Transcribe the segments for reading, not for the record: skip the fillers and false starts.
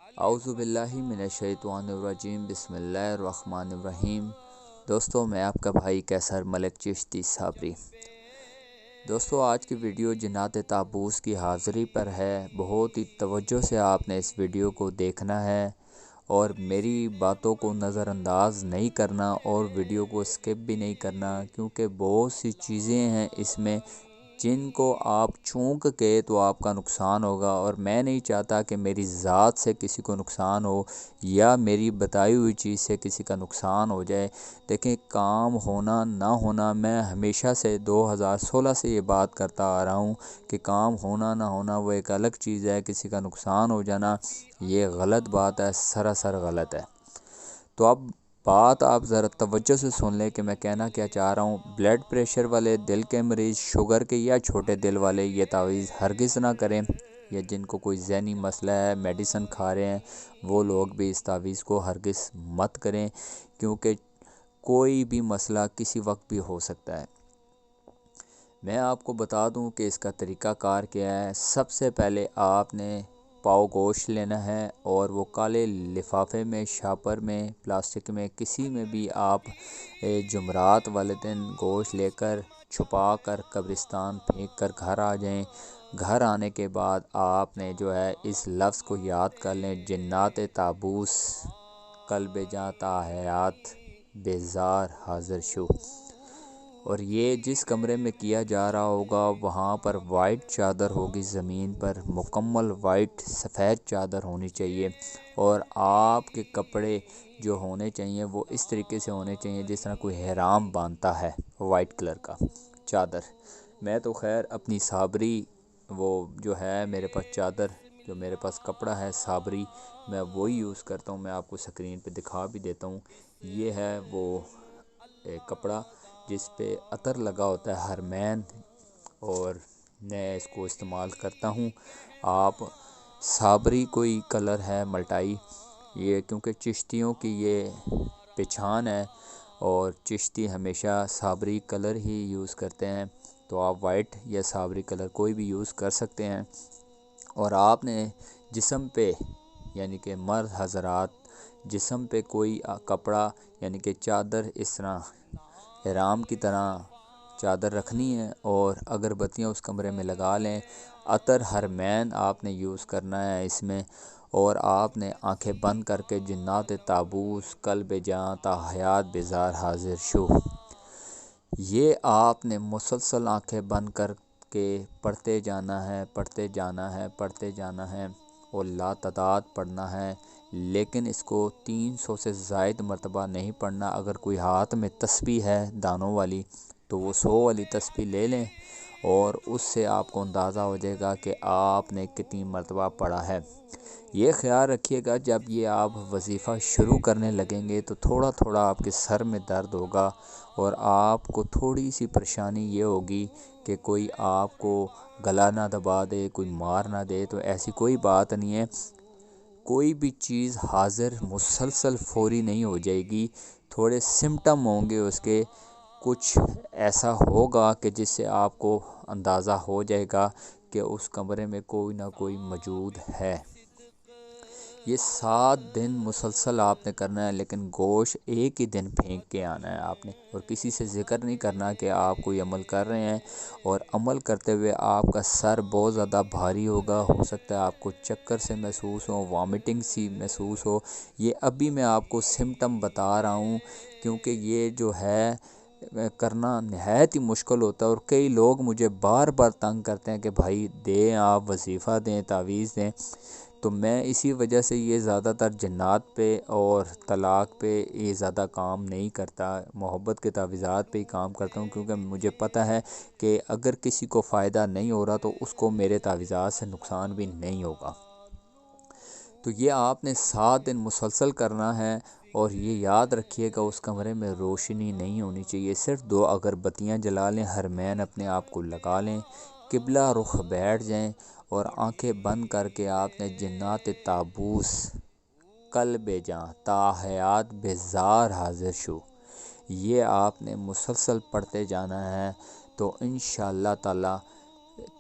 اعوذ باللہ من الشیطان الرجیم، بسم اللہ الرحمن الرحیم۔ دوستو، میں آپ کا بھائی کیسر ملک چشتی صابری۔ دوستو، آج کی ویڈیو جنات تابوس کی حاضری پر ہے۔ بہت ہی توجہ سے آپ نے اس ویڈیو کو دیکھنا ہے اور میری باتوں کو نظر انداز نہیں کرنا اور ویڈیو کو سکپ بھی نہیں کرنا، کیونکہ بہت سی چیزیں ہیں اس میں جن کو آپ چونک کے تو آپ کا نقصان ہوگا، اور میں نہیں چاہتا کہ میری ذات سے کسی کو نقصان ہو یا میری بتائی ہوئی چیز سے کسی کا نقصان ہو جائے۔ دیکھیں، کام ہونا نہ ہونا، میں ہمیشہ سے 2016 سے یہ بات کرتا آ رہا ہوں کہ کام ہونا نہ ہونا وہ ایک الگ چیز ہے، کسی کا نقصان ہو جانا یہ غلط بات ہے، سراسر غلط ہے۔ تو اب بات آپ ذرا توجہ سے سن لیں کہ میں کہنا کیا چاہ رہا ہوں۔ بلڈ پریشر والے، دل کے مریض، شوگر کے یا چھوٹے دل والے یہ تعویذ ہرگز نہ کریں، یا جن کو کوئی ذہنی مسئلہ ہے، میڈیسن کھا رہے ہیں، وہ لوگ بھی اس تعویذ کو ہرگز مت کریں، کیونکہ کوئی بھی مسئلہ کسی وقت بھی ہو سکتا ہے۔ میں آپ کو بتا دوں کہ اس کا طریقہ کار کیا ہے۔ سب سے پہلے آپ نے پاؤ گوشت لینا ہے، اور وہ کالے لفافے میں، شاپر میں، پلاسٹک میں، کسی میں بھی آپ جمعرات والے دن گوشت لے کر چھپا کر قبرستان پھینک کر گھر آ جائیں۔ گھر آنے کے بعد آپ نے جو ہے اس لفظ کو یاد کر لیں: جنات تابوس قلب جاں تا حیات بیزار حاضر شو۔ اور یہ جس کمرے میں کیا جا رہا ہوگا وہاں پر وائٹ چادر ہوگی، زمین پر مکمل وائٹ سفید چادر ہونی چاہیے، اور آپ کے کپڑے جو ہونے چاہیے وہ اس طریقے سے ہونے چاہیے جس طرح کوئی احرام باندھتا ہے، وائٹ کلر کا چادر۔ میں تو خیر اپنی صابری، وہ جو ہے میرے پاس چادر، جو میرے پاس کپڑا ہے صابری، میں وہی یوز کرتا ہوں۔ میں آپ کو سکرین پہ دکھا بھی دیتا ہوں۔ یہ ہے وہ کپڑا جس پہ عطر لگا ہوتا ہے ہرمین، اور میں اس کو استعمال کرتا ہوں۔ آپ صابری کوئی کلر ہے ملٹائی، یہ کیونکہ چشتیوں کی یہ پہچان ہے اور چشتی ہمیشہ صابری کلر ہی یوز کرتے ہیں، تو آپ وائٹ یا صابری کلر کوئی بھی یوز کر سکتے ہیں۔ اور آپ نے جسم پہ، یعنی کہ مرد حضرات، جسم پہ کوئی کپڑا یعنی کہ چادر اس طرح احرام کی طرح چادر رکھنی ہے، اور اگربتیاں اس کمرے میں لگا لیں۔ عطر ہرمین آپ نے یوز کرنا ہے اس میں، اور آپ نے آنکھیں بند کر کے جنات تابوس قلب جاں تا حیات بیزار حاضر شو، یہ آپ نے مسلسل آنکھیں بند کر کے پڑھتے جانا ہے، پڑھتے جانا ہے، پڑھتے جانا ہے، اور لا تعداد پڑھنا ہے، لیکن اس کو 300 سے زائد مرتبہ نہیں پڑھنا۔ اگر کوئی ہاتھ میں تسبیح ہے دانوں والی تو وہ 100 والی تسبیح لے لیں، اور اس سے آپ کو اندازہ ہو جائے گا کہ آپ نے کتنی مرتبہ پڑھا ہے۔ یہ خیال رکھیے گا، جب یہ آپ وظیفہ شروع کرنے لگیں گے تو تھوڑا تھوڑا آپ کے سر میں درد ہوگا، اور آپ کو تھوڑی سی پریشانی یہ ہوگی کہ کوئی آپ کو گلا نہ دبا دے، کوئی مار نہ دے۔ تو ایسی کوئی بات نہیں ہے، کوئی بھی چیز حاضر مسلسل فوری نہیں ہو جائے گی، تھوڑے سمٹم ہوں گے اس کے، کچھ ایسا ہوگا کہ جس سے آپ کو اندازہ ہو جائے گا کہ اس کمرے میں کوئی نہ کوئی موجود ہے۔ یہ 7 دن مسلسل آپ نے کرنا ہے، لیکن گوشت ایک ہی دن پھینک کے آنا ہے آپ نے، اور کسی سے ذکر نہیں کرنا کہ آپ کوئی عمل کر رہے ہیں، اور عمل کرتے ہوئے آپ کا سر بہت زیادہ بھاری ہوگا، ہو سکتا ہے آپ کو چکر سے محسوس ہو، وامٹنگ سی محسوس ہو۔ یہ ابھی میں آپ کو سمٹم بتا رہا ہوں، کیونکہ یہ جو ہے کرنا نہایت ہی مشکل ہوتا ہے، اور کئی لوگ مجھے بار بار تنگ کرتے ہیں کہ بھائی دیں، آپ وظیفہ دیں، تعویذ دیں۔ تو میں اسی وجہ سے یہ زیادہ تر جنات پہ اور طلاق پہ یہ زیادہ کام نہیں کرتا، محبت کے تعویذات پہ ہی کام کرتا ہوں، کیونکہ مجھے پتہ ہے کہ اگر کسی کو فائدہ نہیں ہو رہا تو اس کو میرے تعویذات سے نقصان بھی نہیں ہوگا۔ تو یہ آپ نے 7 دن مسلسل کرنا ہے، اور یہ یاد رکھیے گا اس کمرے میں روشنی نہیں ہونی چاہیے، صرف 2 اگربتیاں جلا لیں، ہرمین اپنے آپ کو لگا لیں، قبلہ رخ بیٹھ جائیں، اور آنکھیں بند کر کے آپ نے جنات تابوس قلب جاں تا حیات بیزار حاضر شو، یہ آپ نے مسلسل پڑھتے جانا ہے۔ تو انشاءاللہ تعالی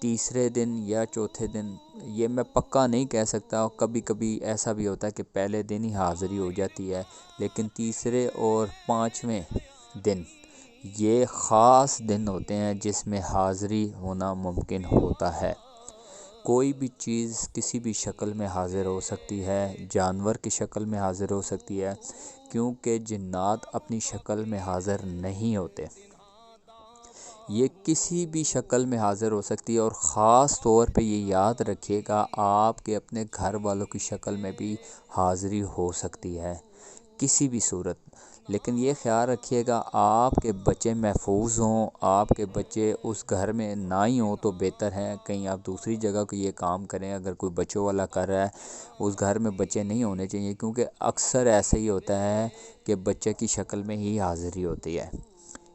تیسرے دن یا چوتھے دن، یہ میں پکا نہیں کہہ سکتا، کبھی کبھی ایسا بھی ہوتا ہے کہ پہلے دن ہی حاضری ہو جاتی ہے، لیکن تیسرے اور پانچویں دن یہ خاص دن ہوتے ہیں جس میں حاضری ہونا ممکن ہوتا ہے۔ کوئی بھی چیز کسی بھی شکل میں حاضر ہو سکتی ہے، جانور کی شکل میں حاضر ہو سکتی ہے، کیونکہ جنات اپنی شکل میں حاضر نہیں ہوتے، یہ کسی بھی شکل میں حاضر ہو سکتی ہے۔ اور خاص طور پہ یہ یاد رکھیے گا، آپ کے اپنے گھر والوں کی شکل میں بھی حاضری ہو سکتی ہے کسی بھی صورت۔ لیکن یہ خیال رکھیے گا آپ کے بچے محفوظ ہوں، آپ کے بچے اس گھر میں نہ ہی ہوں تو بہتر ہے، کہیں آپ دوسری جگہ کو یہ کام کریں۔ اگر کوئی بچوں والا کر رہا ہے، اس گھر میں بچے نہیں ہونے چاہیے، کیونکہ اکثر ایسا ہی ہوتا ہے کہ بچے کی شکل میں ہی حاضری ہوتی ہے،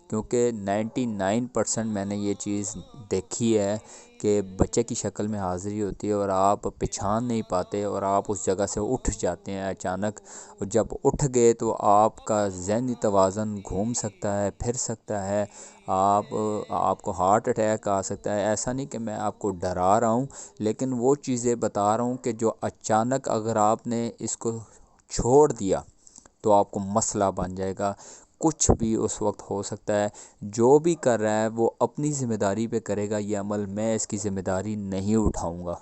کیونکہ 99% میں نے یہ چیز دیکھی ہے کہ بچے کی شکل میں حاضری ہوتی ہے اور آپ پہچان نہیں پاتے اور آپ اس جگہ سے اٹھ جاتے ہیں اچانک، اور جب اٹھ گئے تو آپ کا ذہنی توازن گھوم سکتا ہے، پھر سکتا ہے، آپ کو ہارٹ اٹیک آ سکتا ہے۔ ایسا نہیں کہ میں آپ کو ڈرا رہا ہوں، لیکن وہ چیزیں بتا رہا ہوں کہ جو اچانک اگر آپ نے اس کو چھوڑ دیا تو آپ کو مسئلہ بن جائے گا، کچھ بھی اس وقت ہو سکتا ہے۔ جو بھی کر رہا ہے وہ اپنی ذمہ داری پہ کرے گا یہ عمل، میں اس کی ذمہ داری نہیں اٹھاؤں گا،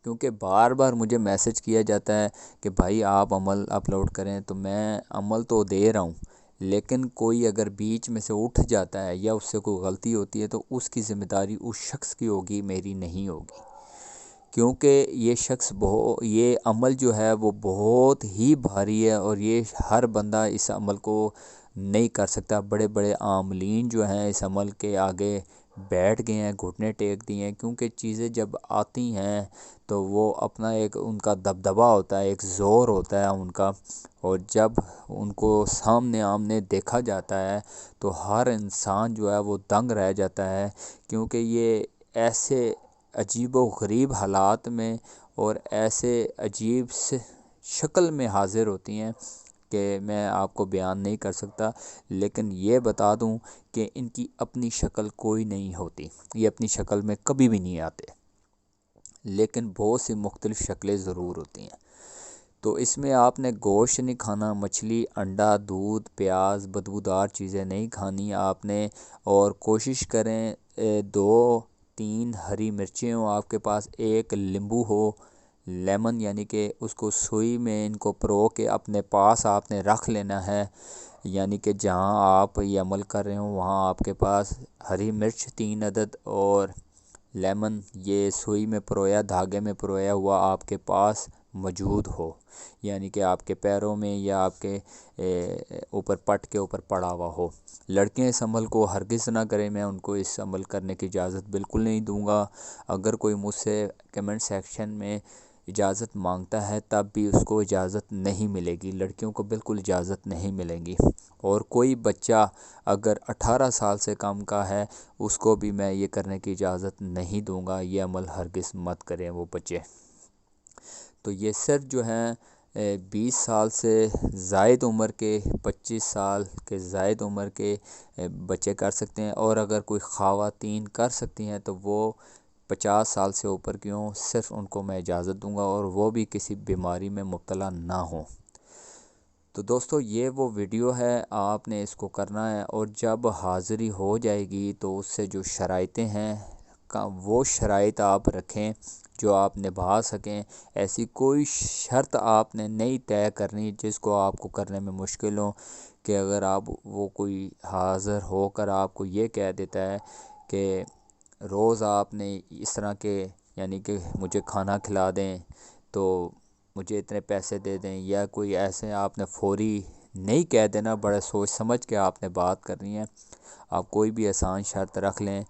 کیونکہ بار بار مجھے میسج کیا جاتا ہے کہ بھائی آپ عمل اپلوڈ کریں، تو میں عمل تو دے رہا ہوں، لیکن کوئی اگر بیچ میں سے اٹھ جاتا ہے یا اس سے کوئی غلطی ہوتی ہے تو اس کی ذمہ داری اس شخص کی ہوگی، میری نہیں ہوگی، کیونکہ یہ عمل جو ہے وہ بہت ہی بھاری ہے اور یہ ہر بندہ اس عمل کو نہیں کر سکتا۔ بڑے بڑے عاملین جو ہیں اس عمل کے آگے بیٹھ گئے ہیں، گھٹنے ٹیک دیے ہیں، کیونکہ چیزیں جب آتی ہیں تو وہ اپنا ایک ان کا دبدبہ ہوتا ہے، ایک زور ہوتا ہے ان کا، اور جب ان کو سامنے آمنے دیکھا جاتا ہے تو ہر انسان جو ہے وہ دنگ رہ جاتا ہے، کیونکہ یہ ایسے عجیب و غریب حالات میں اور ایسے عجیب سے شکل میں حاضر ہوتی ہیں کہ میں آپ کو بیان نہیں کر سکتا۔ لیکن یہ بتا دوں کہ ان کی اپنی شکل کوئی نہیں ہوتی، یہ اپنی شکل میں کبھی بھی نہیں آتے، لیکن بہت سی مختلف شکلیں ضرور ہوتی ہیں۔ تو اس میں آپ نے گوشت نہیں کھانا، مچھلی، انڈا، دودھ، پیاز، بدبودار چیزیں نہیں کھانی آپ نے، اور کوشش کریں 2-3 ہری مرچیں ہوں آپ کے پاس، ایک لیمبو ہو، لیمن، یعنی کہ اس کو سوئی میں ان کو پرو کے اپنے پاس آپ نے رکھ لینا ہے، یعنی کہ جہاں آپ یہ عمل کر رہے ہوں وہاں آپ کے پاس ہری مرچ 3 عدد اور لیمن یہ سوئی میں پرویا، دھاگے میں پرویا ہوا آپ کے پاس موجود ہو، یعنی کہ آپ کے پیروں میں یا آپ کے اوپر پٹ کے اوپر پڑا ہوا ہو۔ لڑکیاں اس عمل کو ہرگز نہ کریں، میں ان کو اس عمل کرنے کی اجازت بالکل نہیں دوں گا۔ اگر کوئی مجھ سے کمنٹ سیکشن میں اجازت مانگتا ہے تب بھی اس کو اجازت نہیں ملے گی، لڑکیوں کو بالکل اجازت نہیں ملے گی، اور کوئی بچہ اگر 18 سال سے کم کا ہے اس کو بھی میں یہ کرنے کی اجازت نہیں دوں گا، یہ عمل ہرگز مت کریں وہ بچے۔ تو یہ صرف جو ہیں 20 سال سے زائد عمر کے، 25 سال کے زائد عمر کے بچے کر سکتے ہیں، اور اگر کوئی خواتین کر سکتی ہیں تو وہ 50 سال سے اوپر کی ہوں، صرف ان کو میں اجازت دوں گا، اور وہ بھی کسی بیماری میں مبتلا نہ ہوں۔ تو دوستو یہ وہ ویڈیو ہے، آپ نے اس کو کرنا ہے، اور جب حاضری ہو جائے گی تو اس سے جو شرائطیں ہیں وہ شرائط آپ رکھیں جو آپ نبھا سکیں۔ ایسی کوئی شرط آپ نے نہیں طے کرنی جس کو آپ کو کرنے میں مشکل ہو، کہ اگر آپ وہ کوئی حاضر ہو کر آپ کو یہ کہہ دیتا ہے کہ روز آپ نے اس طرح کے، یعنی کہ مجھے کھانا کھلا دیں تو مجھے اتنے پیسے دے دیں، یا کوئی ایسے آپ نے فوری نہیں کہہ دینا، بڑے سوچ سمجھ کے آپ نے بات کرنی ہے۔ آپ کوئی بھی آسان شرط رکھ لیں،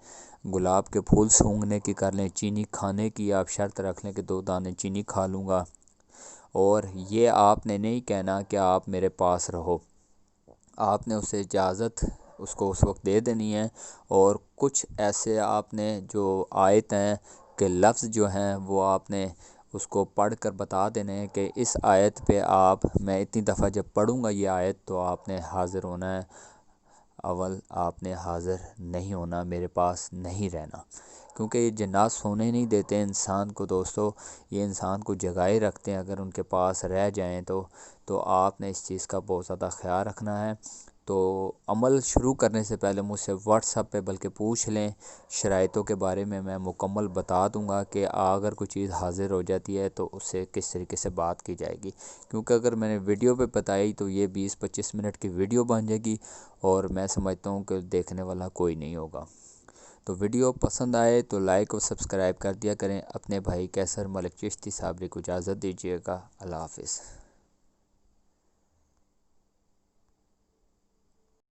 گلاب کے پھول سونگھنے کی کر لیں، چینی کھانے کی آپ شرط رکھ لیں کہ 2 دانے چینی کھا لوں گا، اور یہ آپ نے نہیں کہنا کہ آپ میرے پاس رہو، آپ نے اسے اجازت اس کو اس وقت دے دینی ہے، اور کچھ ایسے آپ نے جو آیت ہیں کہ لفظ جو ہیں وہ آپ نے اس کو پڑھ کر بتا دینے ہیں کہ اس آیت پہ میں اتنی دفعہ جب پڑھوں گا یہ آیت تو آپ نے حاضر ہونا ہے۔ اول آپ نے حاضر نہیں ہونا، میرے پاس نہیں رہنا، کیونکہ یہ جنات سونے نہیں دیتے انسان کو دوستو، یہ انسان کو جگائے رکھتے ہیں۔ اگر ان کے پاس رہ جائیں تو آپ نے اس چیز کا بہت زیادہ خیال رکھنا ہے۔ تو عمل شروع کرنے سے پہلے مجھ سے واٹس ایپ پہ بلکہ پوچھ لیں، شرائطوں کے بارے میں مکمل بتا دوں گا کہ اگر کوئی چیز حاضر ہو جاتی ہے تو اس سے کس طریقے سے بات کی جائے گی، کیونکہ اگر میں نے ویڈیو پہ بتائی تو یہ 20-25 منٹ کی ویڈیو بن جائے گی اور میں سمجھتا ہوں کہ دیکھنے والا کوئی نہیں ہوگا۔ تو ویڈیو پسند آئے تو لائک اور سبسکرائب کر دیا کریں۔ اپنے بھائی کیسر ملک چشتی صابری کو اجازت دیجیے گا۔ اللہ حافظ۔